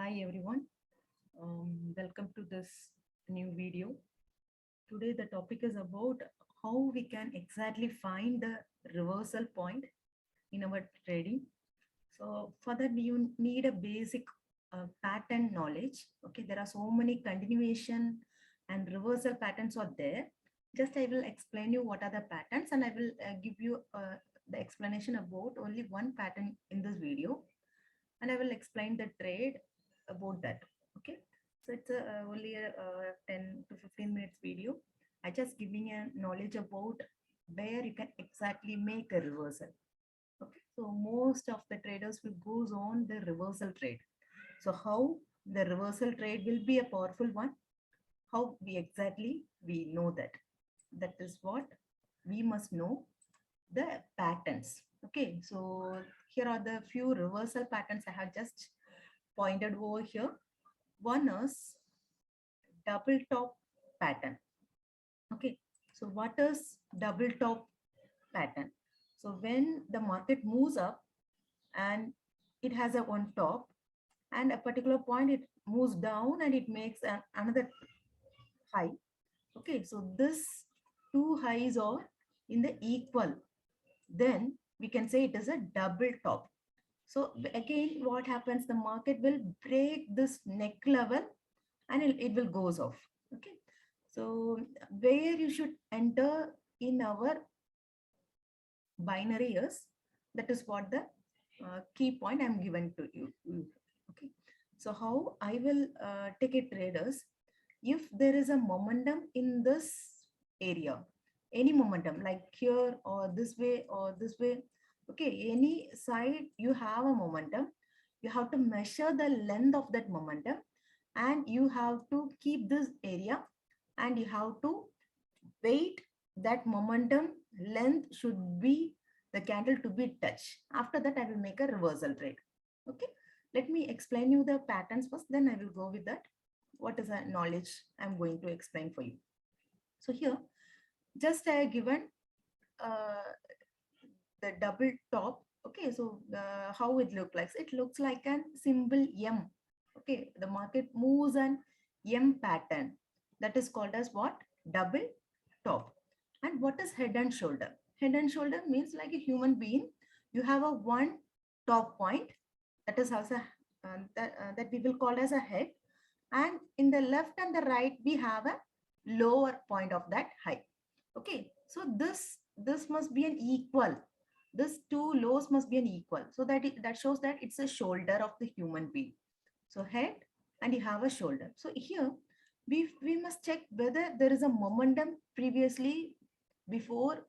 Hi everyone, welcome to this new video. Today the topic is about how we can exactly find the reversal point in our trading. So for that you need a basic pattern knowledge. Okay, there are so many continuation and reversal patterns are there. Just I will explain you what are the patterns and I will give you the explanation about only one pattern in this video, and I will explain the trade about that. Okay, so it's only a 10 to 15 minutes video. I just giving a knowledge about where you can exactly make a reversal. Okay, so most of the traders will goes on the reversal trade. So how the reversal trade will be a powerful one? How we know that? That is what we must know, the patterns. Okay, so here are the few reversal patterns I have just pointed over here. One is double top pattern. Okay, so what is double top pattern? So when the market moves up and it has a one top, and a particular point it moves down and it makes another high. Okay, so this two highs are in the equal, then we can say it is a double top. So again, what happens? The market will break this neck level and it will goes off. Okay. So where you should enter in our binary is, that is what the key point I'm given to you. Okay. So how I will take a traders, if there is a momentum in this area, any momentum like here or this way or this way, okay, any side you have a momentum, you have to measure the length of that momentum and you have to keep this area and you have to wait that momentum length should be the candle to be touched. After that, I will make a reversal trade. Okay, let me explain you the patterns first, then I will go with that. What is the knowledge I'm going to explain for you? So here, just I have given uh, the double top. Okay, so how it looks like? It looks like an symbol M. Okay, the market moves an M pattern. That is called as what? Double top. And what is head and shoulder? Head and shoulder means like a human being. You have a one top point. That is also that we will call as a head. And in the left and the right, we have a lower point of that height. Okay, so this must be an equal. This two lows must be an equal. So that shows that it's a shoulder of the human being. So head and you have a shoulder. So here we must check whether there is a momentum previously before,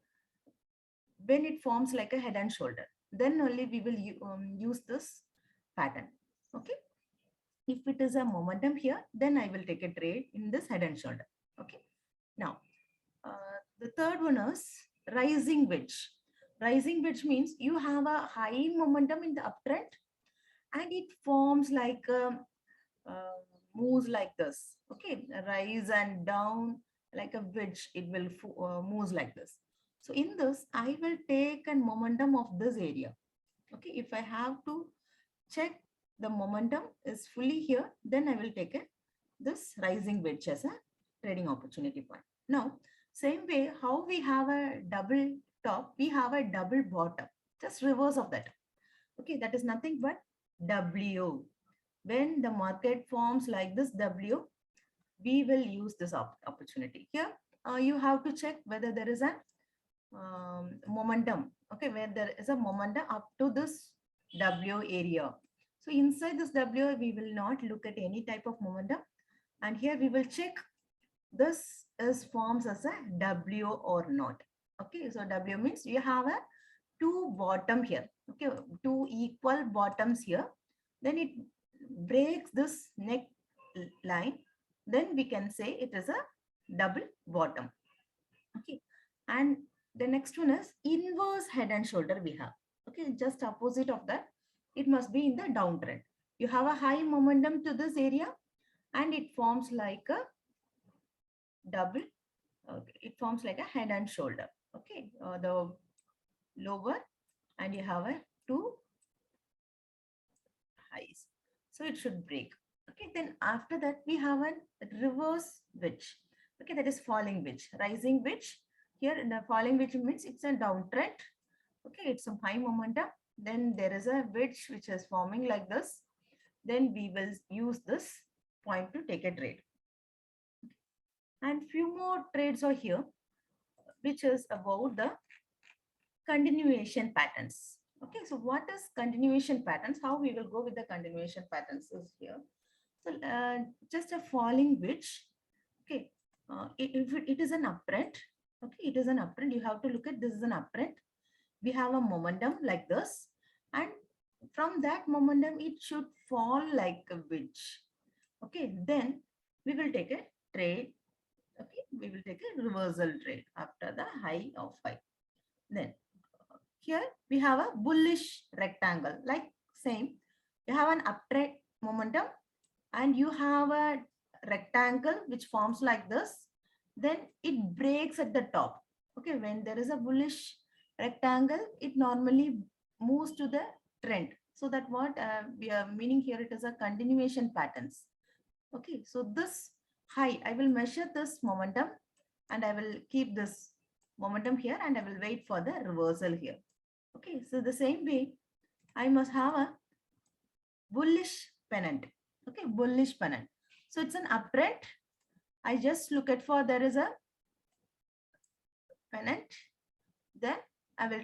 when it forms like a head and shoulder. Then only we will use this pattern. Okay. If it is a momentum here, then I will take a trade in this head and shoulder. Okay. Now, the third one is rising wedge. Rising wedge means you have a high momentum in the uptrend and it forms like uh, moves like this. Okay, rise and down like a wedge. It will moves like this. So in this, I will take a momentum of this area. Okay, if I have to check the momentum is fully here, then I will take a this rising wedge as a trading opportunity point. Now, same way how we have a double top, we have a double bottom, just reverse of that. Okay, that is nothing but W. When the market forms like this W, we will use this opportunity. Here, you have to check whether there is a momentum. Okay, where there is a momentum up to this W area. So inside this W, we will not look at any type of momentum. And here we will check this is forms as a W or not. Okay, so W means you have a two bottom here. Okay, two equal bottoms here. Then it breaks this neck line. Then we can say it is a double bottom. Okay, and the next one is inverse head and shoulder we have. Okay, just opposite of that, it must be in the downtrend. You have a high momentum to this area and it forms like a double. Okay, it forms like a head and shoulder. Okay, the lower and you have a two highs. So it should break. Okay, then after that we have a reverse wedge. Okay, that is falling wedge. Rising wedge. Here in the falling wedge means it's a downtrend. Okay, it's some high momentum. Then there is a wedge which is forming like this. Then we will use this point to take a trade. And few more trades are here, which is about the continuation patterns. Okay, so what is continuation patterns? How we will go with the continuation patterns is here. So just a falling wedge. Okay, if it is an uptrend, okay, it is an uptrend. You have to look at this is an uptrend. We have a momentum like this, and from that momentum, it should fall like a wedge. Okay, then we will take a trade. Okay, we will take a reversal trade after the high of 5. Then here we have a bullish rectangle, like same. You have an uptrend momentum and you have a rectangle which forms like this. Then it breaks at the top. Okay, when there is a bullish rectangle, it normally moves to the trend. So that what we are meaning here, it is a continuation patterns. Okay, so this high, I will measure this momentum and I will keep this momentum here and I will wait for the reversal here. Okay, so the same way, I must have a bullish pennant. Okay, bullish pennant. So it's an uptrend. I just look at for there is a pennant. Then I will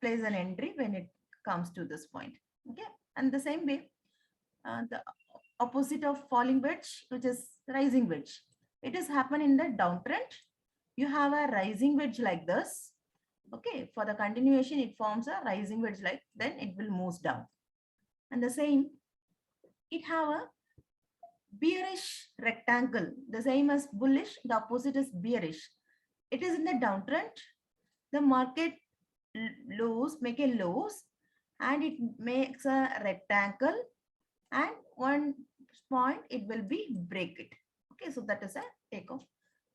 place an entry when it comes to this point. Okay, and the same way, the opposite of falling wedge, which is rising wedge. It is happen in the downtrend. You have a rising wedge like this. Okay, for the continuation, it forms a rising wedge like, then it will move down. And the same, it have a bearish rectangle, the same as bullish, the opposite is bearish. It is in the downtrend. The market make a lows and it makes a rectangle and one point it will be break it. Okay, so that is a take of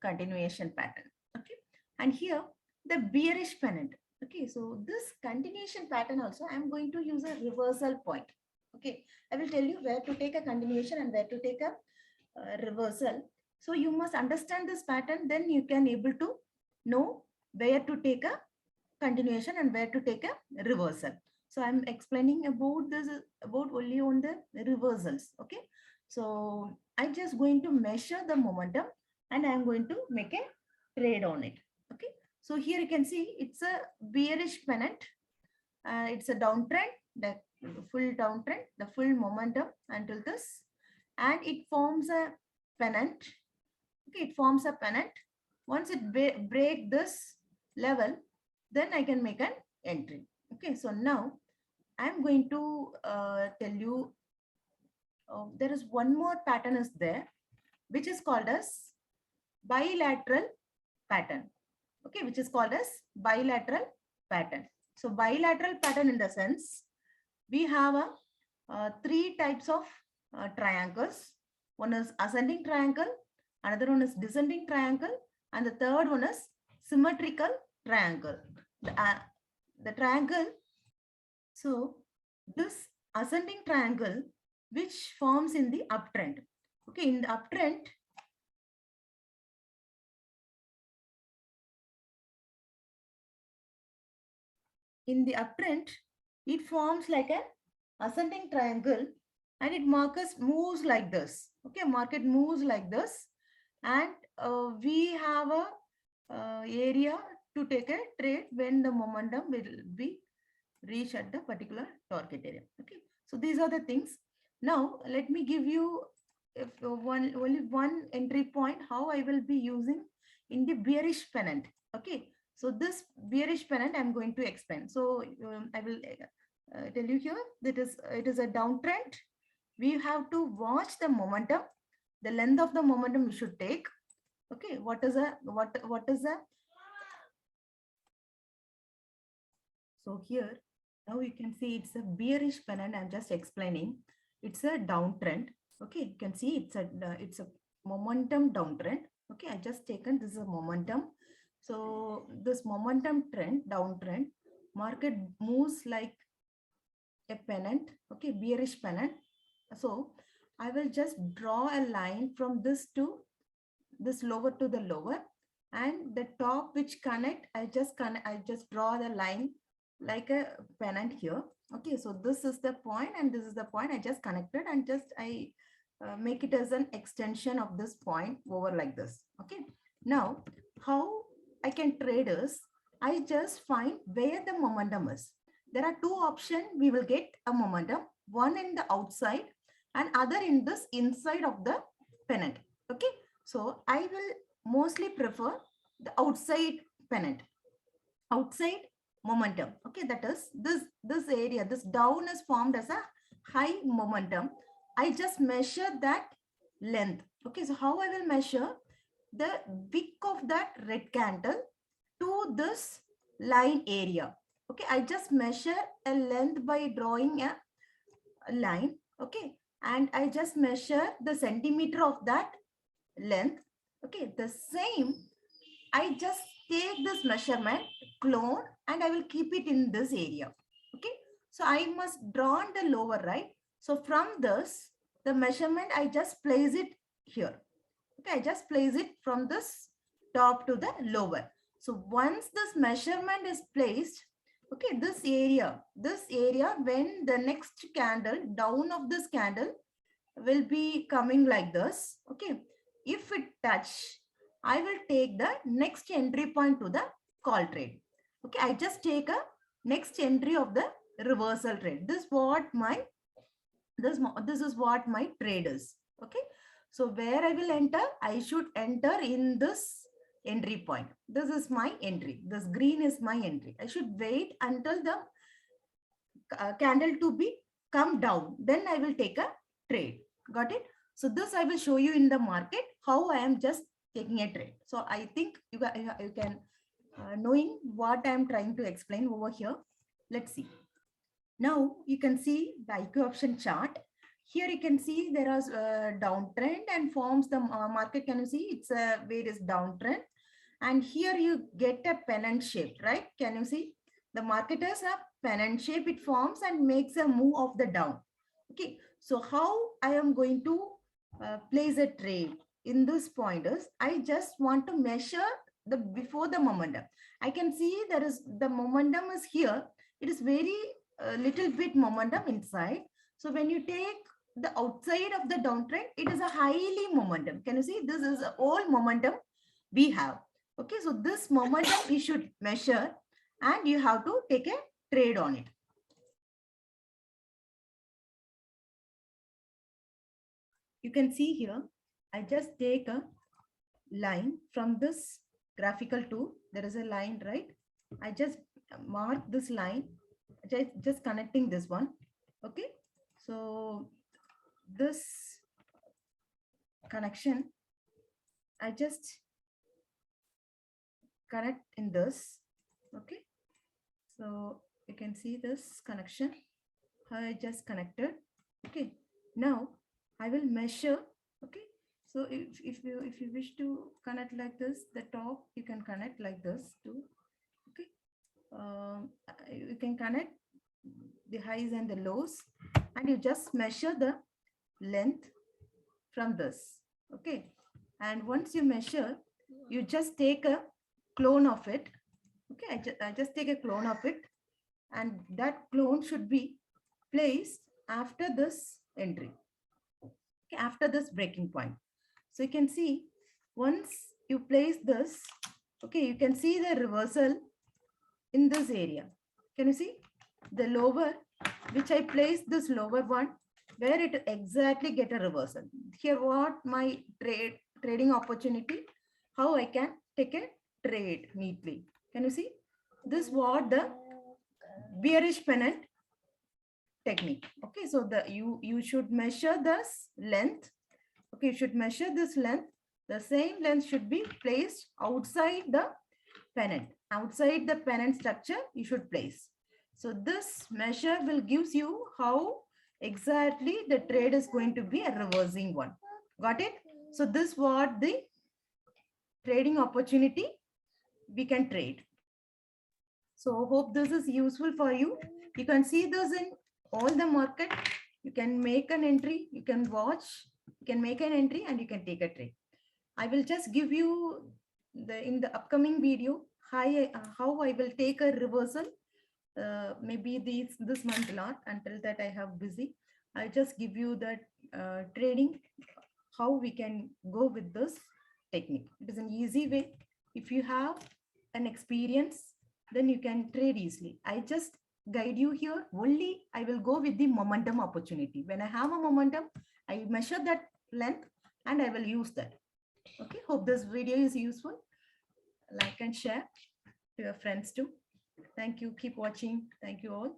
continuation pattern. Okay, and here the bearish pennant. Okay, so this continuation pattern also I am going to use a reversal point. Okay, I will tell you where to take a continuation and where to take a reversal. So you must understand this pattern, then you can able to know where to take a continuation and where to take a reversal. So I'm explaining about this about only on the reversals. Okay, so I'm just going to measure the momentum and I'm going to make a trade on it. Okay, so here you can see it's a bearish pennant. It's a downtrend, the full downtrend, the full momentum until this, and it forms a pennant. Okay, it forms a pennant. Once it break this level, then I can make an entry. Okay, so now I'm going to tell you there is one more pattern is there, which is called as bilateral pattern. Okay, which is called as bilateral pattern. So bilateral pattern in the sense, we have a 3 types of triangles. One is ascending triangle, another one is descending triangle, and the third one is symmetrical triangle. The triangle, so this ascending triangle which forms in the uptrend. Okay, in the uptrend, it forms like an ascending triangle and it markers moves like this. Okay, market moves like this, and we have a area to take a trade when the momentum will be reached at the particular target area. Okay, so these are the things. Now let me give you if only one entry point how I will be using in the bearish pennant. Okay, so this bearish pennant I'm going to explain. So I will tell you here that it is a downtrend. We have to watch the momentum, the length of the momentum we should take. Okay, what is a what is a, so here now you can see it's a bearish pennant. I'm just explaining. It's a downtrend. Okay, you can see it's a momentum downtrend. Okay, I just taken this is a momentum. So this momentum trend, downtrend, market moves like a pennant. Okay, bearish pennant. So I will just draw a line from this to this lower to the lower, and the top which connect, I just draw the line like a pennant here. Okay, so this is the point and this is the point I just connected, and just I make it as an extension of this point over like this. Okay, now how I can trade is, I just find where the momentum is. There are two options. We will get a momentum, one in the outside and other in this inside of the pennant. Okay, so I will mostly prefer the outside pennant, outside momentum. Okay, that is this area, this down is formed as a high momentum. I just measure that length. Okay, so how I will measure the wick of that red candle to this line area. Okay, I just measure a length by drawing a line. Okay, and I just measure the centimeter of that length. Okay, the same, I just take this measurement, clone, and I will keep it in this area. Okay, so I must draw on the lower, right? So from this, the measurement, I just place it here. Okay, I just place it from this top to the lower. So once this measurement is placed, okay, this area, when the next candle, down of this candle will be coming like this. Okay, if it touch, I will take the next entry point to the call trade. Okay, I just take a next entry of the reversal trade. This is what my trade is. Okay, so where I will enter, I should enter in this entry point. This is my entry. This green is my entry. I should wait until the candle to be come down. Then I will take a trade. Got it? So this I will show you in the market how I am just taking a trade. So I think you can knowing what I am trying to explain over here. Let's see. Now you can see the IQ option chart. Here you can see there is a downtrend and forms the market. Can you see it's a various downtrend? And here you get a pennant shape, right? Can you see? The market has a pennant shape. It forms and makes a move of the down. Okay. So how I am going to place a trade in this point is, I just want to measure the before the momentum. I can see there is the momentum is here. It is very little bit momentum inside. So when you take the outside of the downtrend, it is a highly momentum. Can you see? This is all momentum we have. Okay, so this momentum you should measure and you have to take a trade on it. You can see here, I just take a line from this graphical tool. There is a line, right? I just mark this line, just connecting this one. Okay, so this connection, I just connect in this. Okay, so you can see this connection. I just connected. Okay, now I will measure. Okay, so if you wish to connect like this, the top you can connect like this too. Okay, you can connect the highs and the lows, and you just measure the length from this. Okay, and once you measure, you just take a clone of it. Okay, I just take a clone of it, and that clone should be placed after this entry. Okay, after this breaking point. So you can see once you place this, okay, you can see the reversal in this area. Can you see the lower, which I placed this lower one, where it exactly get a reversal. Here what my trading opportunity, how I can take a trade neatly. Can you see? This what the bearish pennant technique. Okay, so the you should measure this length. Okay, you should measure this length. The same length should be placed outside the pennant. Outside the pennant structure, you should place. So this measure will gives you how exactly the trade is going to be a reversing one. Got it? So this what the trading opportunity we can trade. So hope this is useful for you. You can see this in all the market. You can make an entry, you can watch, you can make an entry and you can take a trade. I will just give you in the upcoming video how I will take a reversal. Maybe this month not, until that I have busy. I just give you that trading, how we can go with this technique. It is an easy way. If you have an experience, then you can trade easily. I just guide you here. Only I will go with the momentum opportunity. When I have a momentum, I measure that length and I will use that. Okay, hope this video is useful. Like and share to your friends too. Thank you. Keep watching. Thank you all.